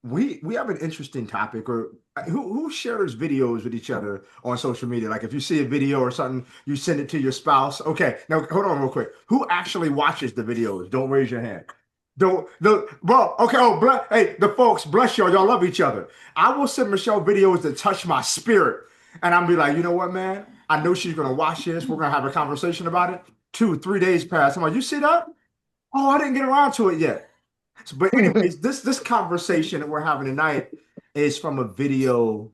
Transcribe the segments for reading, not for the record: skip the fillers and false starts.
we have an interesting topic, or who shares videos with each other on social media? Like if you see a video or something, you send it to your spouse. Okay, now hold on real quick. Who actually watches the videos? Don't raise your hand. Don't the well, okay. Oh, hey, the folks, bless y'all. Y'all love each other. I will send Michelle videos that touch my spirit, and I'm be like, you know what, man? I know she's gonna watch this. We're gonna have a conversation about it. 2, 3 days pass. I'm like, you see that? Oh, I didn't get around to it yet. But anyways, this conversation that we're having tonight is from a video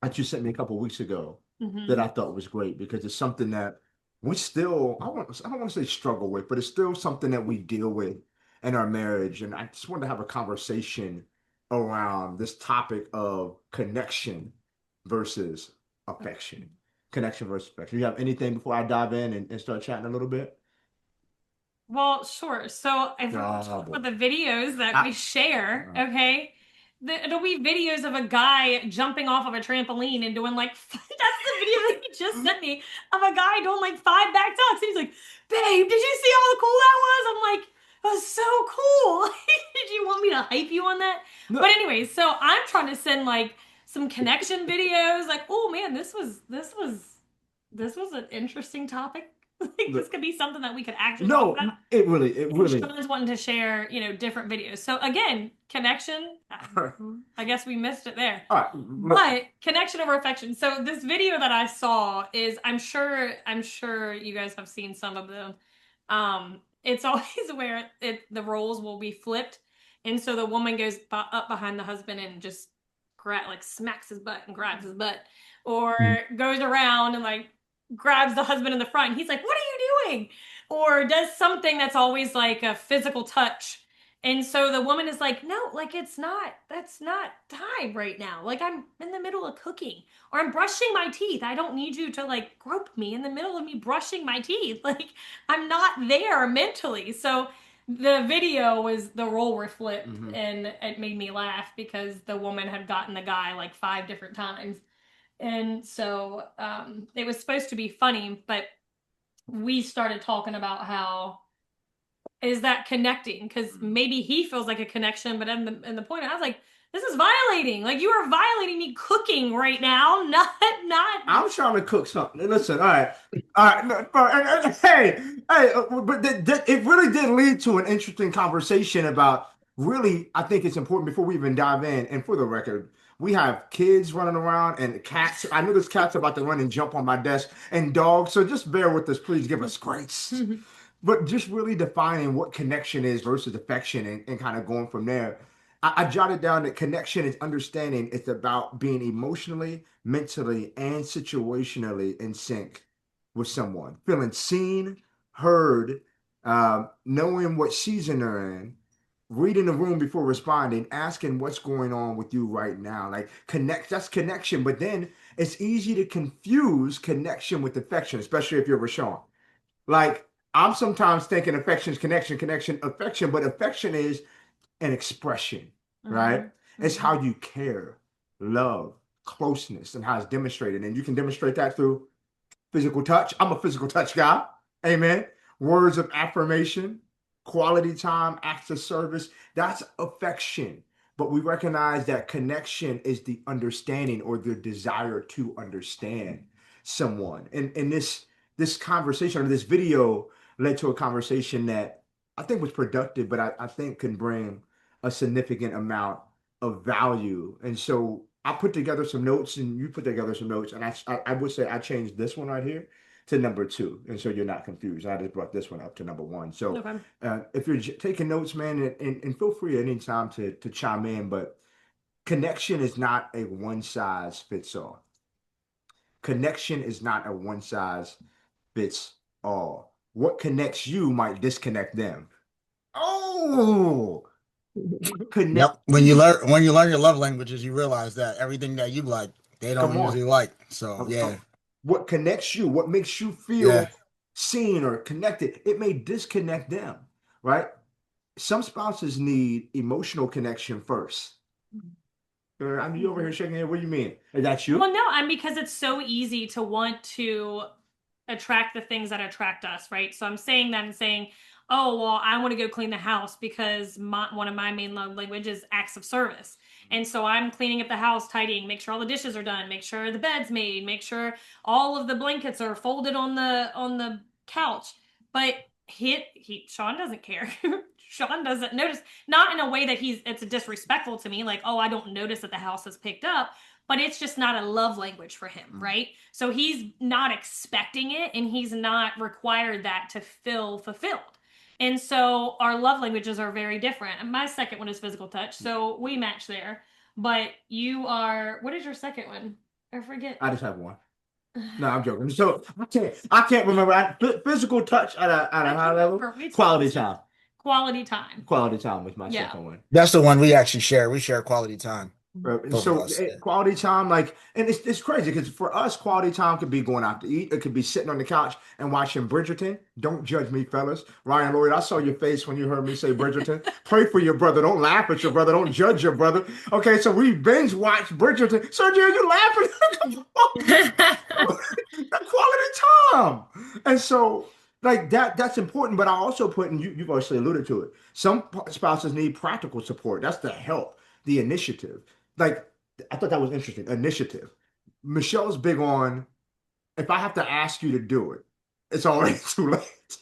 that you sent me a couple weeks ago that Hmm. I thought was great because it's something that we still I don't want to say struggle with, but it's still something that we deal with in our marriage. And I just wanted to have a conversation around this topic of connection versus affection. Connection versus affection. You have anything before I dive in and start chatting a little bit? Well, sure. So if we're going to Oh talk boy. about the videos that I, we share, uh, okay, it'll be videos of a guy jumping off of a trampoline and doing like, that's the video that he just sent me of a guy doing like 5 back tucks. He's like, babe, did you see how cool that was? I'm like, that was so cool. Did you want me to hype you on that? But no, anyways, so I'm trying to send like some connection videos, like, oh man, this was an interesting topic. Like this look, could be something that we could actually talk no, about. it And really. Sean's wanting to share, different videos. So again, connection. I guess we missed it there. All right, But connection over affection. So this video that I saw is I'm sure you guys have seen some of them. It's always where the roles will be flipped. And so the woman goes up behind the husband and just like smacks his butt and grabs his butt, or goes around and like grabs the husband in the front. And he's like, "What are you doing?" Or does something that's always like a physical touch. And so the woman is like, no, like that's not time right now. Like I'm in the middle of cooking or I'm brushing my teeth. I don't need you to like grope me in the middle of me brushing my teeth. Like I'm not there mentally. So the video was the role were flipped mhm. and it made me laugh because the woman had gotten the guy like 5 different times. And so it was supposed to be funny, but we started talking about how is that connecting? Because maybe he feels like a connection, but in the point, I was like, this is violating. Like you are violating me cooking right now, not. I'm trying to cook something. Listen, all right. Hey, hey, but it really did lead to an interesting conversation about really. I think it's important before we even dive in. And for the record, we have kids running around and cats. I know there's cats about to run and jump on my desk and dogs. So just bear with us, please. Give us grace. But just really defining what connection is versus affection and kind of going from there. I jotted down that connection is understanding. It's about being emotionally, mentally, and situationally in sync with someone, feeling seen, heard, knowing what season they're in, reading the room before responding, asking what's going on with you right now. Like that's connection. But then it's easy to confuse connection with affection, especially if you're Rashawn. Like I'm sometimes thinking affection is connection, connection, affection, but affection is an expression, right? Mhm, It's mhm. how you care, love, closeness, and how it's demonstrated. And you can demonstrate that through physical touch. I'm a physical touch guy. Amen. Words of affirmation, quality time, acts of service. That's affection. But we recognize that connection is the understanding or the desire to understand someone. And this conversation or this video led to a conversation that I think was productive, but I think can bring a significant amount of value. And so I put together some notes and you put together some notes. And I would say I changed this one right here to number two. And so you're not confused. I just brought this one up to number one. So Okay. if you're taking notes, man, and feel free at any time to chime in, but connection is not a one size fits all. Connection is not a one size fits all. What connects you might disconnect them. Oh, connect. Yep. When you learn your love languages, you realize that everything that you like, they don't Come on. usually like. So Come. yeah, What connects you, what makes you yeah. feel seen or connected, it may disconnect them, right? Some spouses need emotional connection first. I mean, you over here Mhm. shaking your head. What do you mean? Is that Well, you? no, and because it's so easy to want to attract the things that attract us, right? So I'm saying that and saying, oh, well, I want to go clean the house because one of my main love languages is acts of service. And so I'm cleaning up the house, tidying, make sure all the dishes are done, make sure the bed's made, make sure all of the blankets are folded on the couch. But Sean doesn't care. Sean doesn't notice, not in a way that it's disrespectful to me, like, oh, I don't notice that the house is picked up, but it's just not a love language for him, right? So he's not expecting it and he's not required that to feel fulfilled. And so our love languages are very different. And my second one is physical touch, so we match there. But what is your second one? I forget. I just have one. No, I'm joking. So I can't remember. Physical touch at a high level. Quality time. Quality time. Quality time was my second one. That's the one we actually share. We share quality time. So quality time, like, and it's crazy because for us, quality time could be going out to eat. It could be sitting on the couch and watching Bridgerton. Don't judge me, fellas. Ryan Lloyd, I saw your face when you heard me say Bridgerton. Pray for your brother. Don't laugh at your brother. Don't judge your brother. Okay, so we binge watched Bridgerton. Sergio, you laughing? Quality time. And so like that's important, but I also put, and you've also alluded to it, some spouses need practical support. That's the help, the initiative. Like, I thought that was interesting. Initiative. Michelle's big on, if I have to ask you to do it, it's already too late.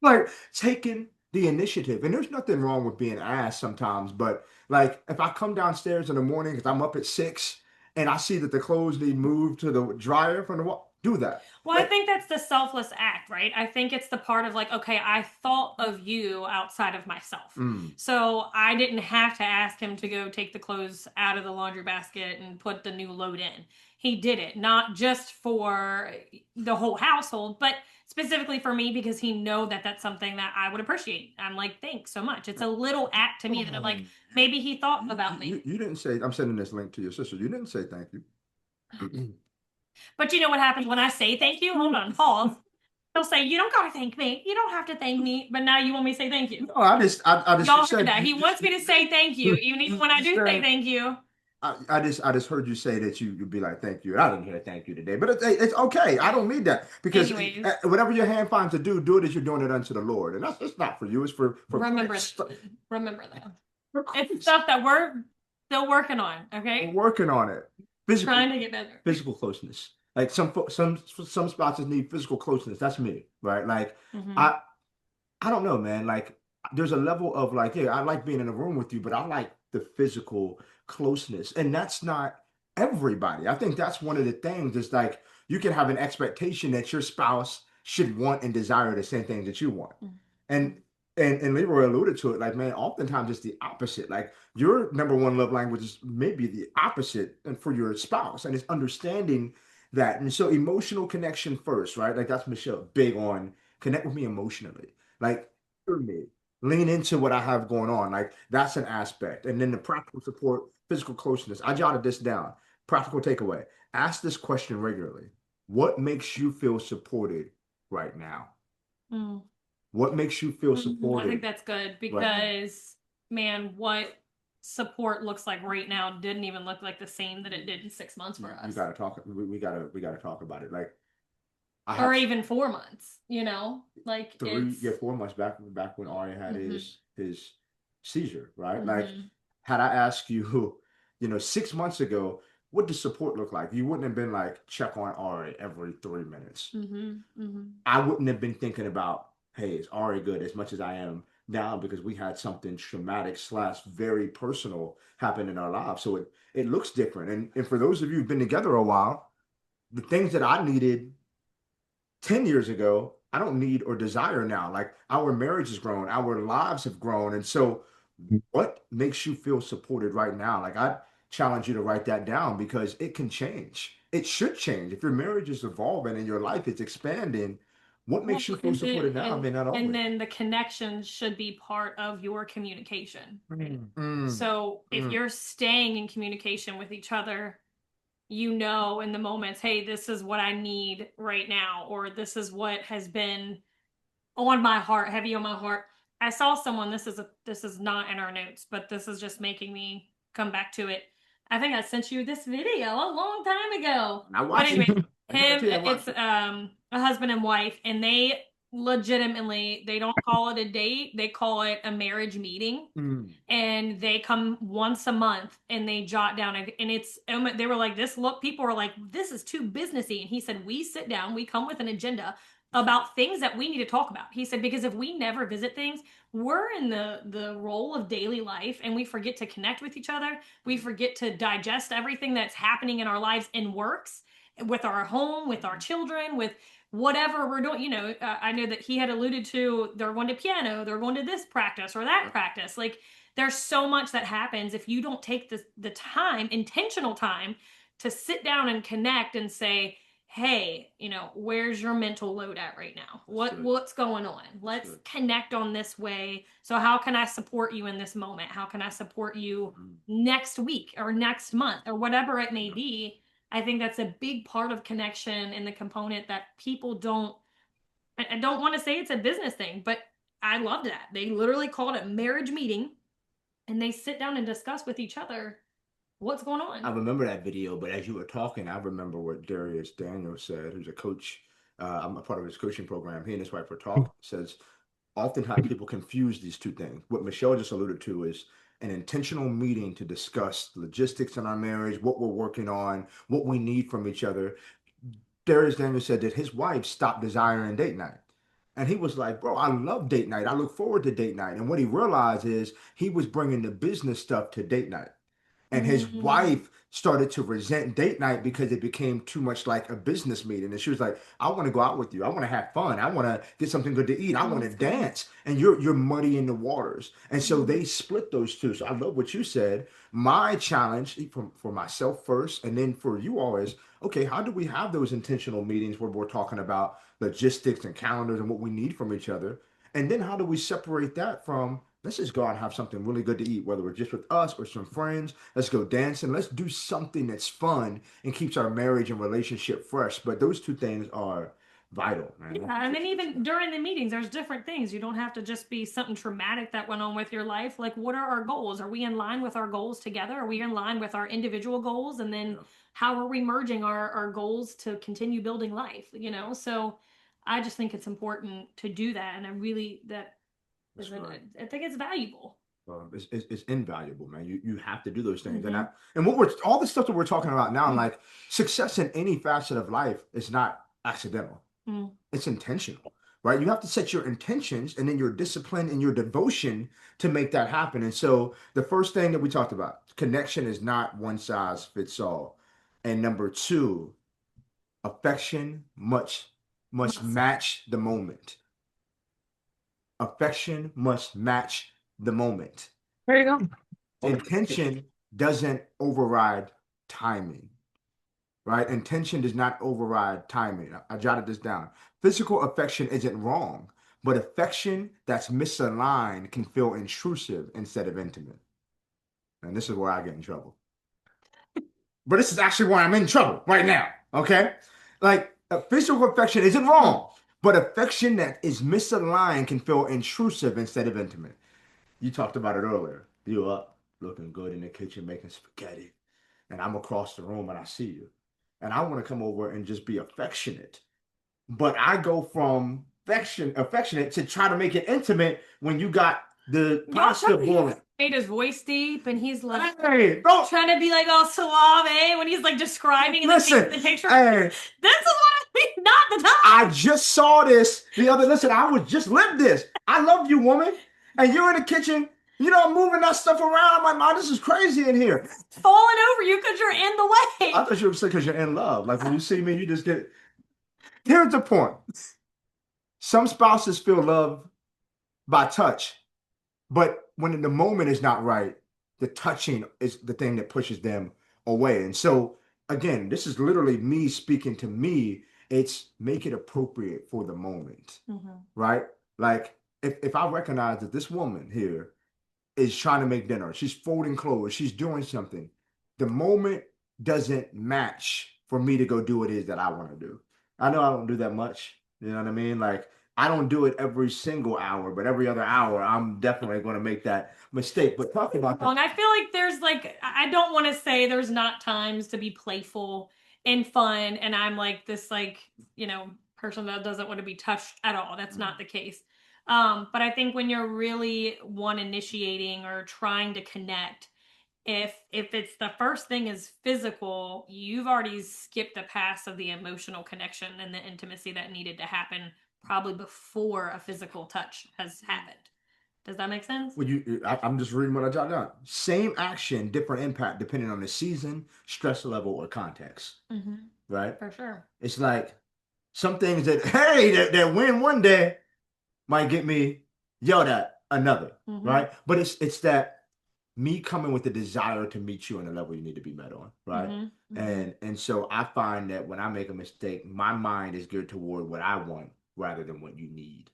Like, taking the initiative. And there's nothing wrong with being asked sometimes, but like, if I come downstairs in the morning because I'm up at 6 and I see that the clothes need moved to the dryer from the wall, do that. Well, I think that's the selfless act, right? I think it's the part of like, okay, I thought of you outside of myself. So I didn't have to ask him to go take the clothes out of the laundry basket and put the new load in. He did it, not just for the whole household, but specifically for me because he know that that's something that I would appreciate. I'm like, thanks so much. It's a little act to me that I'm like, maybe he thought about me. You didn't say, I'm sending this link to your sister. You didn't say thank you. But you know what happens when I say thank you? Hold on, pause. He'll say, "You don't gotta thank me. You don't have to thank me." But now you want me to say thank you. No, I just Y'all said heard that. He wants me to say thank you, even when I do say thank you. I just heard you say that you'd be like thank you. I didn't hear thank you today, but it's okay. I don't need that because whatever your hand finds to do it as you're doing it unto the Lord, and it's not for you. It's for remember that. It's stuff that we're still working on. Okay, we're working on it. Trying to get better. Physical closeness. Like some spouses need physical closeness. That's me, right? Like I don't know, man. Like there's a level of like, yeah, I like being in a room with you, but I like the physical closeness, and that's not everybody. I think that's one of the things. Is like you can have an expectation that your spouse should want and desire the same things that you want, and Leroy alluded to it. Like, man, oftentimes it's the opposite. Like your number one love language is maybe the opposite, and for your spouse, and it's understanding that. And so emotional connection first, right? Like that's Michelle big on connect with me emotionally. Like for me, lean into what I have going on. Like that's an aspect. And then the practical support, physical closeness. I jotted this down. Practical takeaway. Ask this question regularly. What makes you feel supported right now? What makes you feel supported? I think that's good because, man, what support looks like right now didn't even look like the same that it did in 6 months for us. We gotta talk. We gotta talk about it. Like, or even 4 months. You know, like 4 months back when Ari had his seizure, right? Like, had I asked you, 6 months ago, what does support look like? You wouldn't have been like check on Ari every 3 minutes. I wouldn't have been thinking about, hey, is Ari good as much as I am now because we had something traumatic / very personal happen in our lives. So it looks different. And for those of you who've been together a while, the things that I needed 10 years ago, I don't need or desire now. Like our marriage has grown, our lives have grown. And so what makes you feel supported right now? Like I challenge you to write that down because it can change. It should change. If your marriage is evolving and your life is expanding, what makes you feel supported now? I mean, not always. And then the connection should be part of your communication. So if you're staying in communication with each other, in the moments, hey, this is what I need right now, or this is what has been on my heart, heavy on my heart. I saw someone, this is not in our notes, but this is just making me come back to it. I think I sent you this video a long time ago. But anyway, it's a husband and wife, and they legitimately, they don't call it a date, they call it a marriage meeting. Mm. And they come once a month and they jot down, and it's, they were like, this look, people were like, this is too businessy. And he said, we sit down, we come with an agenda about things that we need to talk about. He said, because if we never visit things, we're in the role of daily life and we forget to connect with each other. We forget to digest everything that's happening in our lives and works with our home, with our children, with whatever we're doing. You know, I know that he had alluded to, they're going to piano, they're going to this practice or that practice. Like, there's so much that happens if you don't take the time, intentional time, to sit down and connect and say, hey, you know, where's your mental load at right now? What's going on? Let's connect on this way. So how can I support you in this moment? How can I support you next week or next month or whatever it may be? I think that's a big part of connection and the component that people don't, I don't want to say it's a business thing, but I loved that. They literally called it marriage meeting and they sit down and discuss with each other what's going I on. remember that video, but as you were talking, I remember what Darius Daniel said, who's a coach. I'm a part of his coaching program. He and his wife were talking. Says oftentimes people confuse these two things. What Michelle just alluded to is an intentional meeting to discuss logistics in our marriage, what we're working on, what we need from each other. Darius Daniel said that his wife stopped desiring date night. And he was like, bro, I love date night. I look forward to date night. And what he realized is he was bringing the business stuff to date night. And his Mm-hmm. wife started to resent date night because it became too much like a business meeting. And she was like, I want to go out with you. I want to have fun. I want to get something good to eat. I Oh, want to that's good. dance. And you're muddying the waters. And so Mm-hmm. they split those two. So I love what you said. My challenge for myself first, and then for you all is, okay, how do we have those intentional meetings where we're talking about logistics and calendars and what we need from each other? And then how do we separate that from, let's just go out and have something really good to eat, whether we're just with us or some friends. Let's go dancing. Let's do something that's fun and keeps our marriage and relationship fresh. But those two things are vital, man. Yeah, and then even during the meetings, there's different things. You don't have to just be something traumatic that went on with your life. Like, what are our goals? Are we in line with our goals together? Are we in line with our individual goals? And then Yeah, how are we merging our goals to continue building life? You know, so I just think it's important to do that. And I really, that is, that's right. I think it's valuable. It's invaluable, man. You have to do those things, Mm-hmm. and what we're all the stuff that we're talking about now, like success in any facet of life, is not accidental. Mm-hmm. It's intentional, right? You have to set your intentions and then your discipline and your devotion to make that happen. And so the first thing that we talked about, connection is not one size fits all. And number two, affection must Must. match the moment. Affection must match the moment. There you go. Intention doesn't override timing, right? Intention does not override timing. I jotted this down. Physical affection isn't wrong, but affection that's misaligned can feel intrusive instead of intimate. And this is where I get in trouble. But this is actually why I'm in trouble right now, okay? Like, physical affection isn't wrong, but affection that is misaligned can feel intrusive instead of intimate. You talked about it earlier. You up looking good in the kitchen making spaghetti, and I'm across the room and I see you. And I want to come over and just be affectionate. But I go from affectionate to try to make it intimate when you got the Y'all pasta tell me, boiling. made his voice deep and he's like Hey, don't trying to be like all suave when he's like describing and then listen. painting the picture. Hey, This is what I mean, not the I time. just saw this the other. Listen, I was just lived this. I love you, woman, and you're in the kitchen. You know, moving that stuff around. I'm like, man, this is crazy in here. Falling over you because you're in the I way. thought you were saying because you're in love. Like when you see me, you just get. Here's the point. Some spouses feel love by touch, but when the moment is not right, the touching is the thing that pushes them away. And so, again, this is literally me speaking to me. It's make it appropriate for the moment, Mm-hmm. right? Like if I recognize that this woman here is trying to make dinner, she's folding clothes, she's doing something, the moment doesn't match for me to go do what it is that I want to do. I know I don't do that much. You know what I mean? Like I don't do it every single hour, but every other hour, I'm definitely going to make that mistake. But talk about Well, that. and I feel like there's like, I don't want to say there's not times to be playful and fun. And I'm like this, like, you know, person that doesn't want to be touched at all. That's not the case. But I think when you're really one initiating or trying to connect, if it's the first thing is physical, you've already skipped the pass of the emotional connection and the intimacy that needed to happen probably before a physical touch has happened. Does that make sense? Well, I'm just reading what I jotted down. Same action, different impact depending on the season, stress level, or context. Right? For sure. It's like some things that, hey, that win one day might get me yelled at another, right? But it's that me coming with the desire to meet you on the level you need to be met on, right? And so I find that when I make a mistake, my mind is geared toward what I want rather than what you need.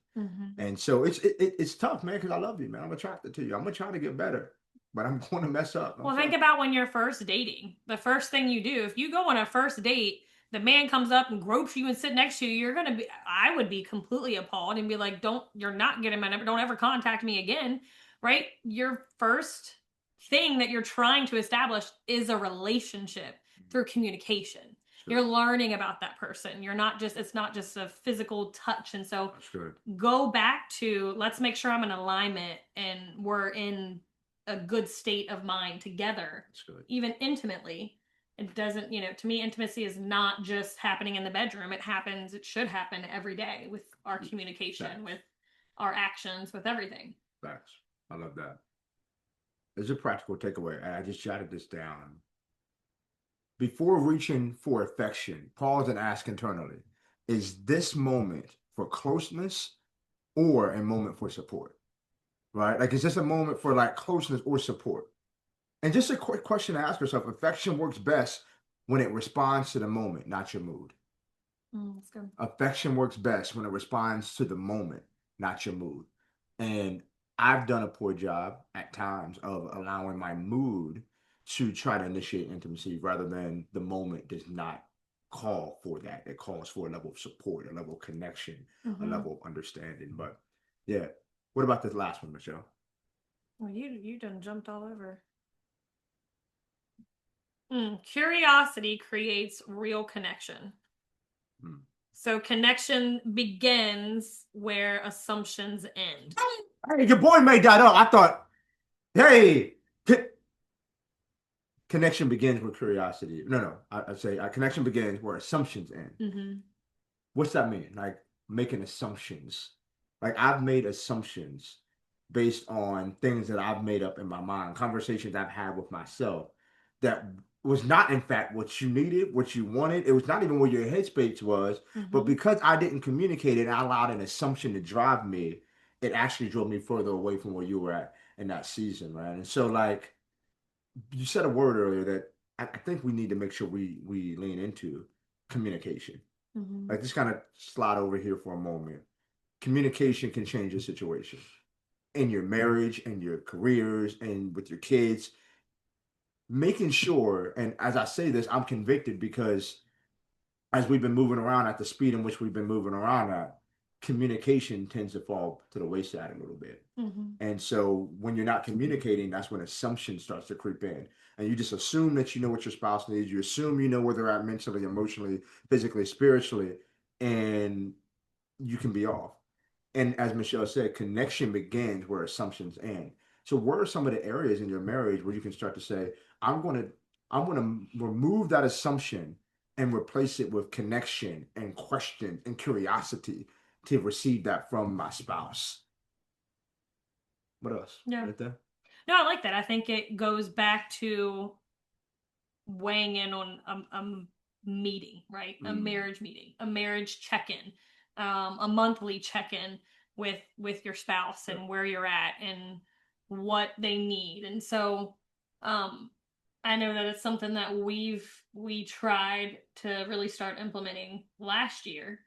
And so it's tough, man, because I love you, man. I'm attracted to you. I'm gonna try to get better, but I'm going to mess up. Well, think about when you're first dating. The first thing you do, if you go on a first date, the man comes up and gropes you and sit next to you, you're gonna be. I would be completely appalled and be like, you're not getting my number. Don't ever contact me again, right? Your first thing that you're trying to establish is a relationship through communication. You're learning about that person. It's not just a physical touch. And so go back to, let's make sure I'm in alignment and we're in a good state of mind together, even intimately. It doesn't, to me, intimacy is not just happening in the bedroom. It should happen every day with our communication, with our actions, with everything. Facts. I love that. There's a practical takeaway. I just jotted this down. Before reaching for affection, pause and ask internally, is this moment for closeness or a moment for support? Right? Like, is this a moment for like closeness or support? And just a quick question to ask yourself, affection works best when it responds to the moment, not your mood. That's good. Affection works best when it responds to the moment, not your mood. And I've done a poor job at times of allowing my mood to try to initiate intimacy rather than the moment does not call for that. It calls for a level of support, a level of connection, a level of understanding. But yeah, what about this last one, Michelle? Well, you done jumped all over. Curiosity creates real connection. So connection begins where assumptions end. Hey, your boy made that up. I thought, hey, connection begins with curiosity. No, I say connection begins where assumptions end. What's that mean? Like making assumptions. Like I've made assumptions based on things that I've made up in my mind, conversations I've had with myself that was not in fact what you needed, what you wanted. It was not even where your headspace was, but because I didn't communicate it, I allowed an assumption to drive me. It actually drove me further away from where you were at in that season, right? And so, like you said a word earlier that I think we need to make sure we lean into communication. Like just kind of slide over here for a moment. Communication can change your situation in your marriage and your careers and with your kids. Making sure, and as I say this, I'm convicted because as we've been moving around at the speed in which we've been moving around at, communication tends to fall to the wayside a little bit. And so when you're not communicating, that's when assumption starts to creep in. And you just assume that you know what your spouse needs. You assume you know where they're at mentally, emotionally, physically, spiritually, and you can be off. And as Michelle said, connection begins where assumptions end. So where are some of the areas in your marriage where you can start to say, I'm gonna remove that assumption and replace it with connection and question and curiosity to receive that from my spouse. What else? Yeah. Right there? No, I like that. I think it goes back to weighing in on a meeting, right? A marriage meeting, a marriage check-in, a monthly check-in with your spouse and where you're at and what they need. And so I know that it's something that we tried to really start implementing last year.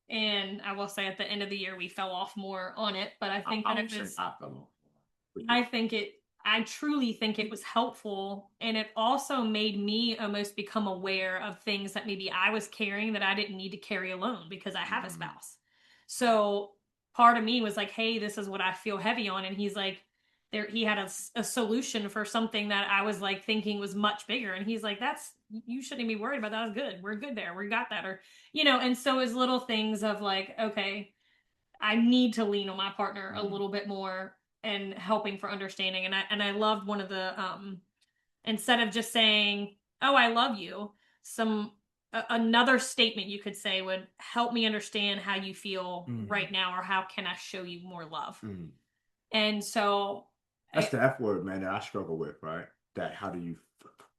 And I will say at the end of the year we fell off more on it, but I think that it was I truly think it was helpful, and it also made me almost become aware of things that maybe I was carrying that I didn't need to carry alone because I have a spouse. So part of me was like, hey, this is what I feel heavy on. And he's like, he had a solution for something that I was like thinking was much bigger, and he's like, that's, you shouldn't be worried about that. That's good, we're good there, we got that. Or and so it's little things of like, okay, I need to lean on my partner a little bit more and helping for understanding. And I loved one of the instead of just saying, oh, I love you, another statement you could say would help me understand how you feel right now, or how can I show you more love. And so that's the F word, man, that I struggle with, right? That how do you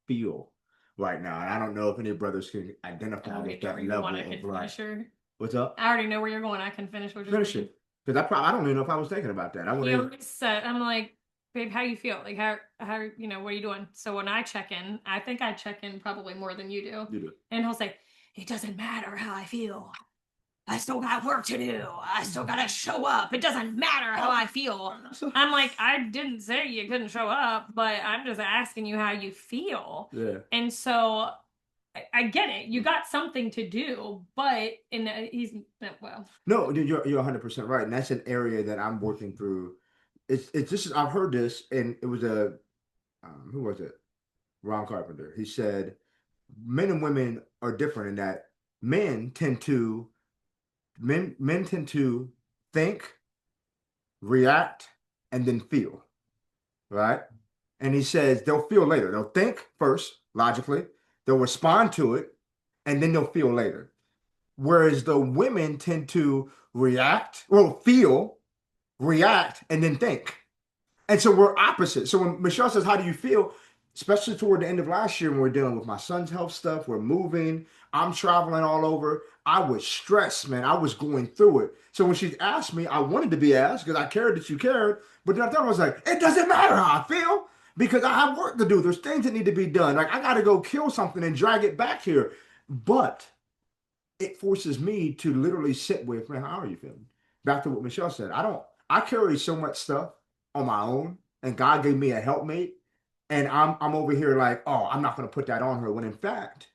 feel right now? And I don't know if any brothers can identify with that level of like, what's up? I already know where you're going. I can finish what you're Finish it. Because I don't even know if I was thinking about that. He always said, I'm like, babe, how you feel? Like, how, what are you doing? So when I check in, I think I check in probably more than you do. You do. And he'll say, it doesn't matter how I feel. I still got work to do. I still got to show up. It doesn't matter how I feel. I'm like, I didn't say you couldn't show up, but I'm just asking you how you feel. Yeah. And so I get it. You got something to do, but he's, well. No, you're 100% right, and that's an area that I'm working through. It's just I've heard this, and it was who was it? Ron Carpenter. He said men and women are different in that men tend to men tend to think, react, and then feel, right? And he says they'll feel later. They'll think first, logically, they'll respond to it, and then they'll feel later. Whereas the women tend to feel, react, and then think. And so we're opposite. So when Michelle says, how do you feel? Especially toward the end of last year when we're dealing with my son's health stuff, we're moving, I'm traveling all over. I was stressed, man. I was going through it. So when she asked me, I wanted to be asked because I cared that you cared. But then I thought I was like, it doesn't matter how I feel because I have work to do. There's things that need to be done. Like I got to go kill something and drag it back here. But it forces me to literally sit with, man, how are you feeling? Back to what Michelle said. I carry so much stuff on my own, and God gave me a helpmate, and I'm over here like, oh, I'm not gonna put that on her. When in fact,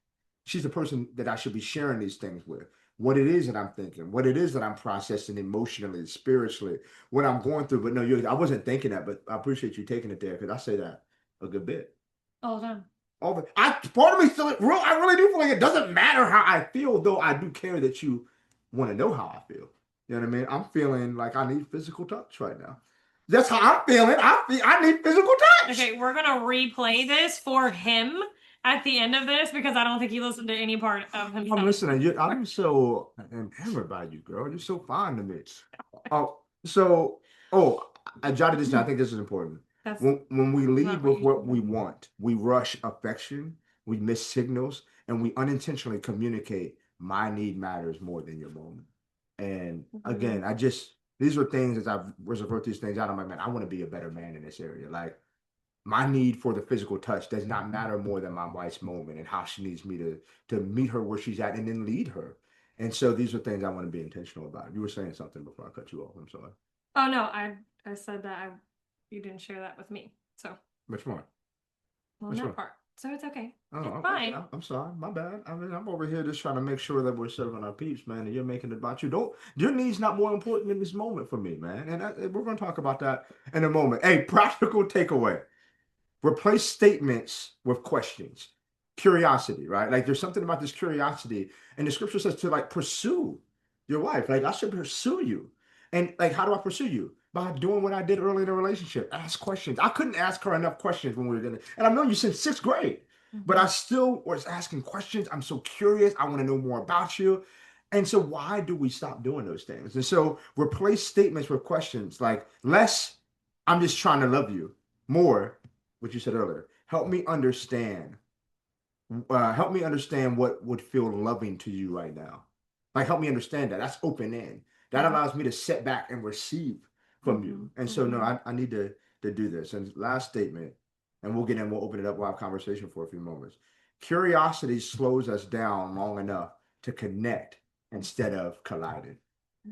she's the person that I should be sharing these things with. What it is that I'm thinking, what it is that I'm processing emotionally, spiritually, what I'm going through. But no, I wasn't thinking that, but I appreciate you taking it there because I say that a good bit. All the time. Part of me still, I really do feel like it doesn't matter how I feel, though I do care that you want to know how I feel. You know what I mean? I'm feeling like I need physical touch right now. That's how I'm feeling. I need physical touch. Okay, we're gonna replay this for him at the end of this because I don't think he listened to any part of himself. I'm listening. I'm so enamored by you, girl. You're so fine to me. I jotted this down. I think this is important. When we lead with what we want, we rush affection, we miss signals, and we unintentionally communicate, my need matters more than your moment. And again, these are things as I've wrote these things out. I'm like, man, I want to be a better man in this area. Like my need for the physical touch does not matter more than my wife's moment and how she needs me to meet her where she's at and then lead her. And so these are things I want to be intentional about. You were saying something before I cut you off. I'm sorry. Oh no, I said that you didn't share that with me. So which one? Well, that part. So it's okay. Oh, it's okay. fine. I'm sorry. My bad. I mean, I'm over here just trying to make sure that we're serving our peeps, man. And you're making it about you. Your needs not more important in this moment for me, man. And we're going to talk about that in a moment. Hey, practical takeaway. Replace statements with questions. Curiosity, right? Like there's something about this curiosity. And the scripture says to like pursue your wife. Like I should pursue you. And like, how do I pursue you? By doing what I did early in the relationship. Ask questions. I couldn't ask her enough questions when we were doing it. And I've known you since sixth grade. But I still was asking questions. I'm so curious. I want to know more about you. And so why do we stop doing those things? And so replace statements with questions like less, I'm just trying to love you. More, what you said earlier. Help me understand what would feel loving to you right now. Like help me understand that. That's open end. That allows me to sit back and receive from you. And so no, I need to do this. And last statement, and we'll open it up, we'll have conversation for a few moments. Curiosity slows us down long enough to connect instead of colliding.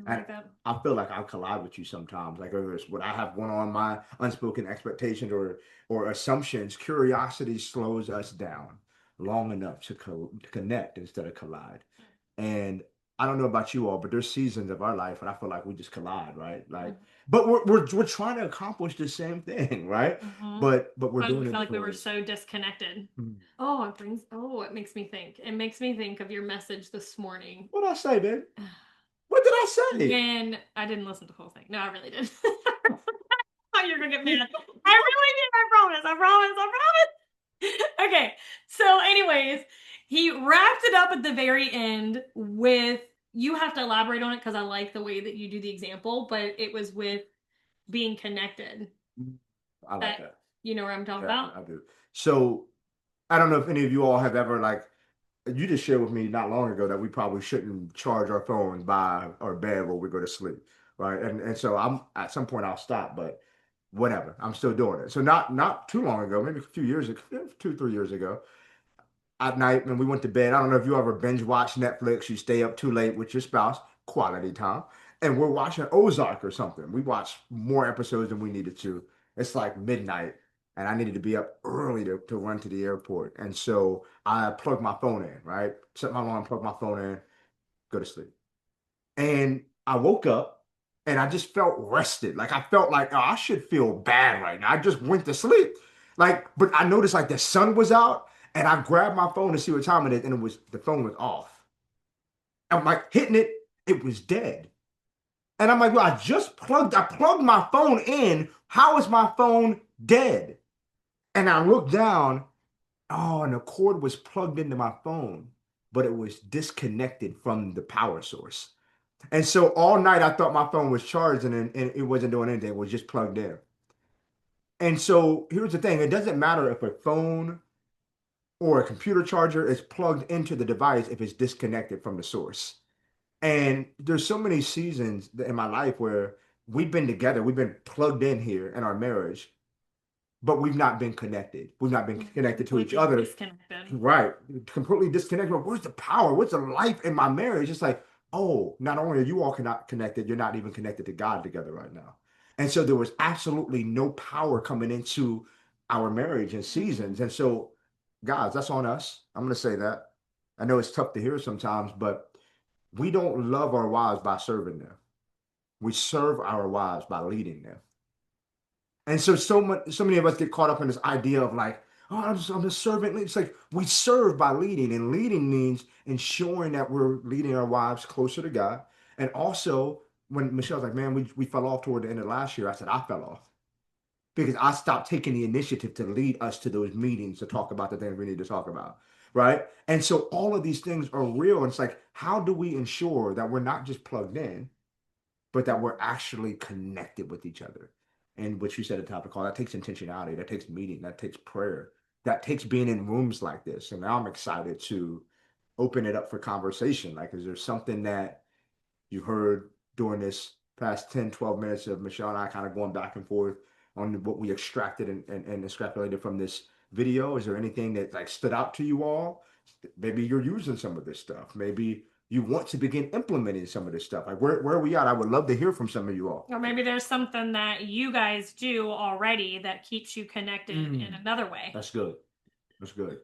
I feel like I collide with you sometimes, like whether it's what I have going on, my unspoken expectations or assumptions. Curiosity slows us down long enough to connect instead of collide. And I don't know about you all, but there's seasons of our life and I feel like we just collide, right? Like, Mhm. but we're trying to accomplish the same thing, right? Mhm. But we're But we doing it felt like we different were ways. so disconnected. Mm. It makes me think. It makes me think of your message this morning. What did I say, babe? What did I say? When I didn't listen to the whole thing. No, I really did. Oh, you're gonna get mad. I really did. I promise. I promise. I promise. Okay. So, anyways, he wrapped it up at the very end with you have to elaborate on it because I like the way that you do the example, but it was with being connected. I like That that. you know what I'm talking Yeah, about? I do. So I don't know if any of you all have ever like you just shared with me not long ago that we probably shouldn't charge our phones by our bed when we go to sleep, right? And so I'm at some point I'll stop, but whatever, I'm still doing it. So not too long ago, maybe a few years ago, 2, 3 years ago, at night when we went to bed. I don't know if you ever binge watch Netflix, you stay up too late with your spouse, quality time, and we're watching Ozark or something. We watched more episodes than we needed to. It's like midnight, and I needed to be up early to run to the airport. And so I plugged my phone in, right? Set my alarm, plug my phone in, go to sleep. And I woke up and I just felt rested. Like I felt like, oh, I should feel bad right now. I just went to sleep. Like, but I noticed like the sun was out and I grabbed my phone to see what time it is, and the phone was off. I'm like hitting it, it was dead. And I'm like, well, I plugged my phone in. How is my phone dead? And I looked down, oh, and the cord was plugged into my phone, but it was disconnected from the power source. And so all night I thought my phone was charged and it wasn't doing anything. It was just plugged in. And so here's the thing. It doesn't matter if a phone or a computer charger is plugged into the device if it's disconnected from the source. And there's so many seasons in my life where we've been together, we've been plugged in here in our marriage, but we've not been connected. We've not been connected to each Completely other. disconnected. Right. Completely disconnected. Where's the power? What's the life in my marriage? It's like, oh, not only are you all not connected, you're not even connected to God together right now. And so there was absolutely no power coming into our marriage and seasons. And so, guys, that's on us. I'm going to say that. I know it's tough to hear sometimes, but we don't love our wives by serving them. We serve our wives by leading them. And so many of us get caught up in this idea of like, oh, I'm a servant. It's like we serve by leading, and leading means ensuring that we're leading our wives closer to God. And also, when Michelle's like, man, we fell off toward the end of last year, I said, I fell off because I stopped taking the initiative to lead us to those meetings to talk about the things we need to talk about. Right. And so all of these things are real. And it's like, how do we ensure that we're not just plugged in, but that we're actually connected with each other? And what you said at the top of the call, that takes intentionality, that takes meeting, that takes prayer, that takes being in rooms like this. And now I'm excited to open it up for conversation. Like, is there something that you heard during this past 10, 12 minutes of Michelle and I kind of going back and forth on what we extracted and extrapolated from this video? Is there anything that like stood out to you all? Maybe you're using some of this stuff. Maybe you want to begin implementing some of this stuff. Like where are we at? I would love to hear from some of you all. Or maybe there's something that you guys do already that keeps you connected in another way. That's good. That's good.